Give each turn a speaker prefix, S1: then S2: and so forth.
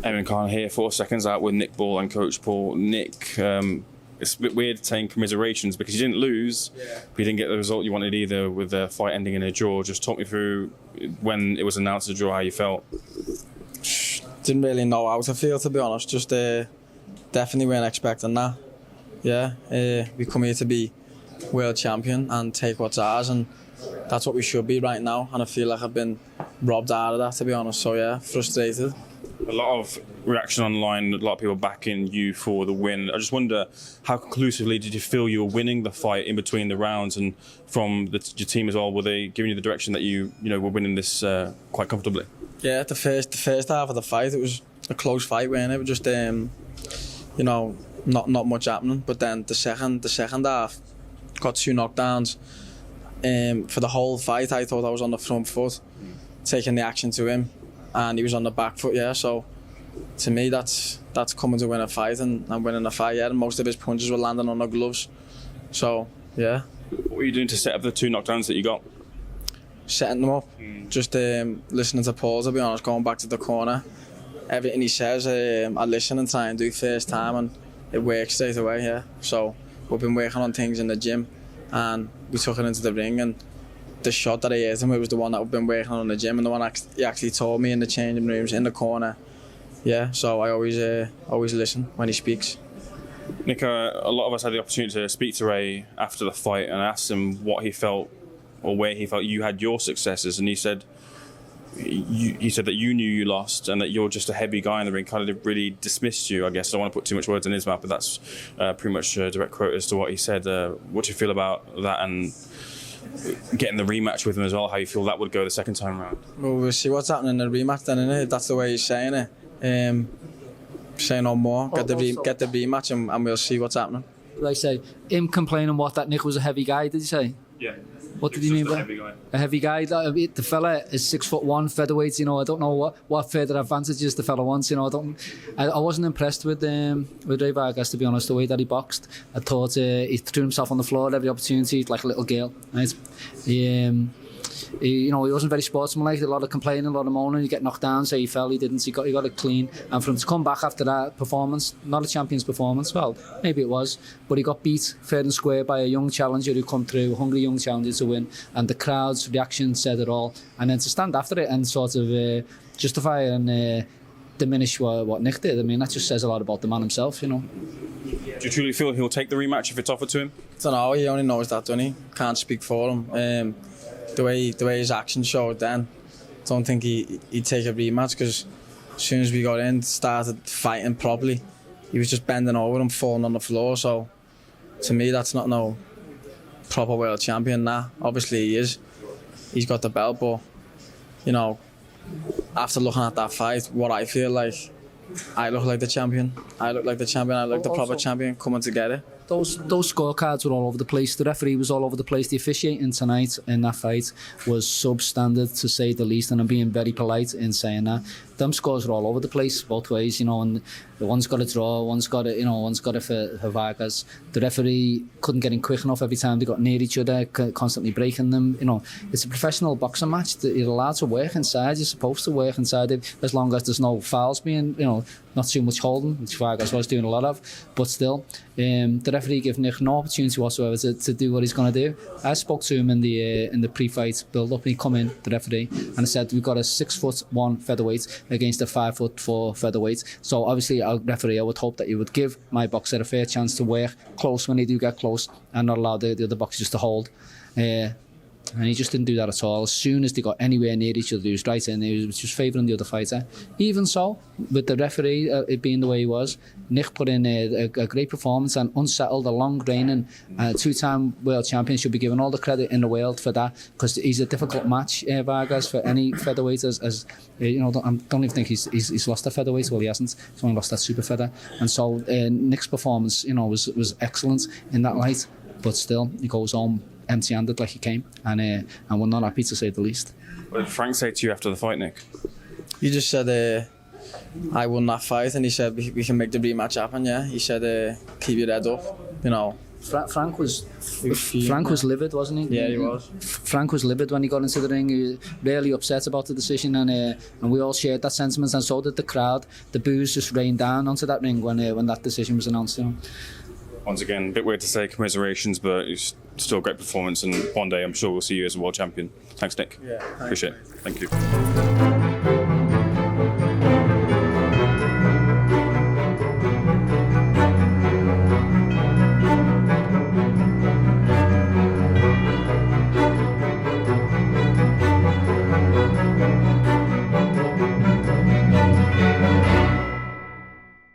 S1: Evan Khan here for Seconds Out with Nick Ball and Coach Paul. Nick, it's a bit weird saying commiserations because you didn't lose, but you didn't get the result you wanted either with the fight ending in a draw. Just talk me through when it was announced a draw, how you felt.
S2: Didn't really know how to feel, to be honest. Just definitely weren't expecting that. Yeah, we come here to be world champion and take what's ours, and that's what we should be right now. And I feel like I've been robbed out of that, to be honest. So yeah, frustrated.
S1: A lot of reaction online, a lot of people backing you for the win. I just wonder, how conclusively did you feel you were winning the fight in between the rounds, and from your team as well? Were they giving you the direction that you were winning this quite comfortably? Yeah,
S2: the first half of the fight, it was a close fight, wasn't it? It was just not much happening. But then the second half, got 2 knockdowns. For the whole fight, I thought I was on the front foot, taking the action to him, and he was on the back foot. Yeah, so to me, that's coming to win a fight, and I'm winning a fight. Yeah, and most of his punches were landing on the gloves. So yeah.
S1: What were you doing to set up the 2 knockdowns that you got?
S2: Setting them up, just listening to Paul, to be honest, going back to the corner. Everything he says, I listen and try and do first time, and it works straight away. Yeah, so we've been working on things in the gym, and we took it into the ring, and the shot that I hit him, it was the one that we've been working on in the gym, and the one he actually told me in the changing rooms in the corner. Yeah, so I always listen when he speaks.
S1: Nick, a lot of us had the opportunity to speak to Ray after the fight and ask him what he felt, or where he felt you had your successes, and he said that you knew you lost and that you're just a heavy guy in the ring, kind of really dismissed you, I guess. I don't want to put too much words in his mouth, but that's pretty much a direct quote as to what he said. What do you feel about that, and getting the rematch with him as well, how you feel that would go the second time around?
S2: Well, we'll see what's happening in the rematch then, innit? If that's the way he's saying it. Say no more, get the rematch, and we'll see what's happening.
S3: Like say, him complaining that Nick was a heavy guy, did you say?
S1: Yeah.
S3: What did you mean by
S1: a heavy guy?
S3: The fella is 6'1", featherweight. I don't know what further advantages the fella wants. I wasn't impressed with Rey Vargas, to be honest. The way that he boxed, I thought he threw himself on the floor at every opportunity, like a little girl. Right? He wasn't very sportsmanlike. A lot of complaining, a lot of moaning. He get knocked down, say he fell, he didn't. He got it clean. And for him to come back after that performance, not a champion's performance, well, maybe it was, but he got beat fair and square by a young challenger who come through, a hungry young challenger to win. And the crowd's reaction said it all. And then to stand after it and sort of justify and diminish what Nick did, I mean, that just says a lot about the man himself, Do
S1: you truly feel he'll take the rematch if it's offered to him?
S2: I don't know. He only knows that, doesn't he? Can't speak for him. The way his action showed then, don't think he'd take a rematch, because as soon as we got in, started fighting properly, he was just bending over and falling on the floor. So to me, that's not no proper world champion. Obviously he is. He's got the belt, but after looking at that fight, what I feel like, I look like the champion. I look like the proper champion coming together.
S3: Those scorecards were all over the place. The referee was all over the place. The officiating tonight in that fight was substandard, to say the least, and I'm being very polite in saying that. Them scores were all over the place, both ways, and the one's got a draw, one's got it for Vargas. The referee couldn't get in quick enough every time they got near each other, constantly breaking them. It's a professional boxing match. You're allowed to work inside. You're supposed to work inside it, as long as there's no fouls being, not too much holding, which Vargas was doing a lot of. But still, the referee gave Nick no opportunity whatsoever to do what he's going to do. I spoke to him in the pre-fight build-up, and he come in, the referee, and said, we've got a 6'1" featherweight against a 5'4" featherweight. So obviously, our referee, I would hope that he would give my boxer a fair chance to work close when they do get close, and not allow the other boxers to hold. And he just didn't do that at all. As soon as they got anywhere near each other, he was right in. He was just favouring the other fighter. Even so, with the referee it being the way he was, Nick put in a great performance and unsettled, a long reigning two-time world champion. Should be given all the credit in the world for that, because he's a difficult match, Vargas, for any featherweight. As I don't even think he's lost a featherweight. Well, he hasn't. He's only lost that super feather. And so Nick's performance, was excellent in that light. But still, he goes home empty-handed like he came, and we're not happy, to say the least.
S1: What did Frank say to you after the fight, Nick?
S2: He just said I won that fight, and he said we can make the rematch happen. Yeah, he said keep your head up.
S3: Frank was
S2: fuming,
S3: was livid, wasn't he?
S2: Yeah, he was.
S3: Frank was livid when he got into the ring. He was really upset about the decision, and we all shared that sentiment, and so did the crowd. The boos just rained down onto that ring when that decision was announced. You know.
S1: Once again, a bit weird to say commiserations, but it's still a great performance, and one day I'm sure we'll see you as a world champion. Thanks, Nick.
S2: Yeah, thanks,
S1: appreciate it.
S2: mate.
S1: Thank you.